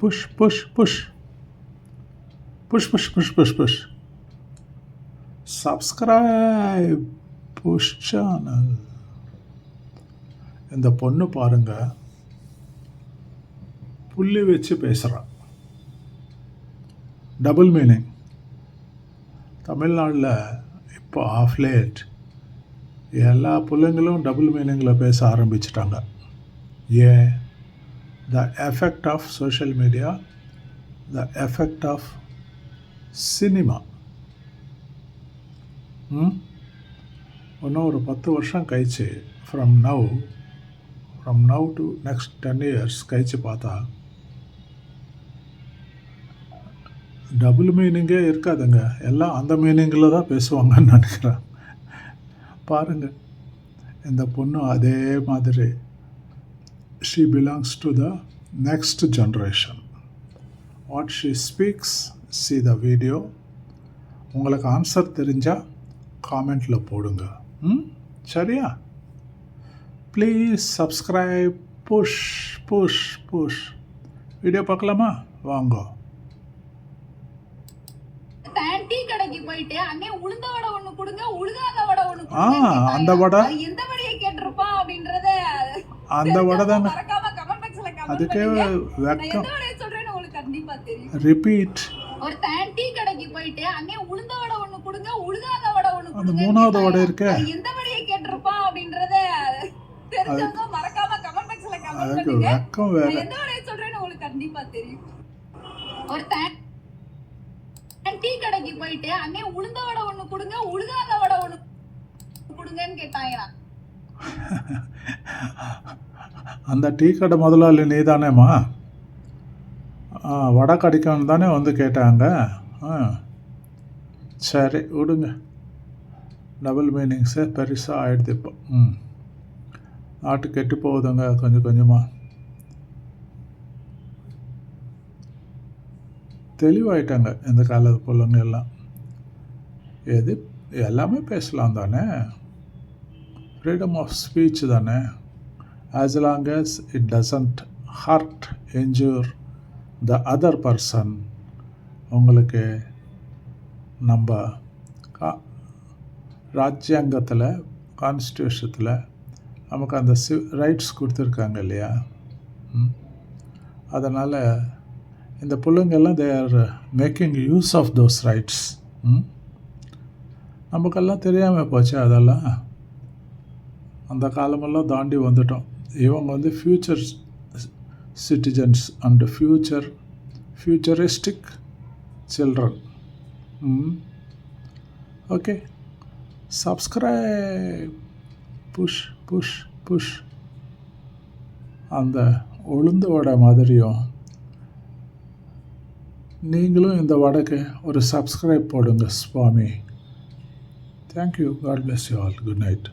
Push push push push push push push push subscribe push channel. இந்த பொண்ணு பாருங்க, புள்ளி வச்சு பேசுகிறான். Double meaning. தமிழ்நாட்டில் இப்போ ஆஃப்லேட் எல்லா பிள்ளைங்களும் டபுள் மீனிங்கில் பேச ஆரம்பிச்சிட்டாங்க. ஏன்? The effect of social media, the effect of cinema. இன்னும் ஒரு 10 வருஷம் கழிச்சு, from now to next 10 years கழிச்சு பார்த்தா டபுள் மீனிங்கே இருக்காதுங்க. எல்லாம் அந்த மீனிங்கில் தான் பேசுவாங்கன்னு நினைக்கிறேன். பாருங்கள், இந்த பொண்ணு அதே மாதிரி she belongs to the next generation. What she speaks, see the video. உங்களுக்கு ஆன்சர் தெரிஞ்சால் காமெண்ட்டில் போடுங்க. சரியா? Please subscribe. Push push push. Video பார்க்கலாமா? வாங்க. டீ கடைக்கு போயிட்டு அண்ணே உளுந்த வடை ஒண்ணு கொடுங்க, உளுகாத வடை ஒண்ணு அந்த வடை எந்த வடையை கேட்டிருப்பா அப்படின்றத அந்த வடை தாங்க. மறக்காம கமெண்ட் பாக்ஸ்ல கமெண்ட் அதுக்கே வெக்கம். எந்த வடையை சொல்றேன்னு உங்களுக்கு கண்டிப்பா தெரியும். ரிப்பீட். ஒரு டீ கடைக்கு போயிட்டு அண்ணே உளுந்த வடை ஒண்ணு கொடுங்க, உளுகாத வடை ஒண்ணு அந்த மூணாவது வடை இருக்கே, எந்த வடையை கேட்டிருப்பா அப்படின்றத தெரிஞ்சவங்க மறக்காம கமெண்ட் பாக்ஸ்ல கமெண்ட் பண்ணுங்க. வெக்கம் வேற. எந்த வடையை சொல்றேன்னு உங்களுக்கு கண்டிப்பா தெரியும். ஒரு டீ கடைக்கு போயிட்டு அண்ணே உளுந்த வடை ஒண்ணு கொடுங்க, உளுகாத வடை ஒண்ணு கொடுங்கன்னு கேட்டாங்க. அந்த டீ கடை முதலாளி நீ தானேம்மா? வடை கடிக்கணும் தானே வந்து கேட்டாங்க. சரி விடுங்க. டபுள் மீனிங்ஸே பெருசாக ஆகிடுது இப்போ. நாட்டு கெட்டு போகுதுங்க கொஞ்சம் கொஞ்சமாக. தெளிவாயிட்டாங்க இந்த காலத்து பிள்ளைங்க எல்லாம். எல்லாமே பேசலாம் தானே, ஃப்ரீடம் ஆஃப் ஸ்பீச் தானே, as long as it doesn't hurt, injure the other person. உங்களுக்கு நம்ம ராஜ்யாங்கத்தில், கான்ஸ்டியூஷத்தில் நமக்கு அந்த ரைட்ஸ் கொடுத்துருக்காங்க இல்லையா? அதனால் இந்த பிள்ளைங்கெல்லாம் they are making use of those rights. நமக்கெல்லாம் தெரியாமல் போச்சு அதெல்லாம். அந்த காலமெல்லாம் தாண்டி வந்துட்டோம். இவங்க வந்து future citizens and futuristic children. Okay, subscribe. Push push push. அந்த உளுந்து வடை மாதிரியும் நீங்களும் இந்த வடைக்கு ஒரு சப்ஸ்கிரைப் போடுங்க சுவாமி. Thank you. God bless you all. Good night.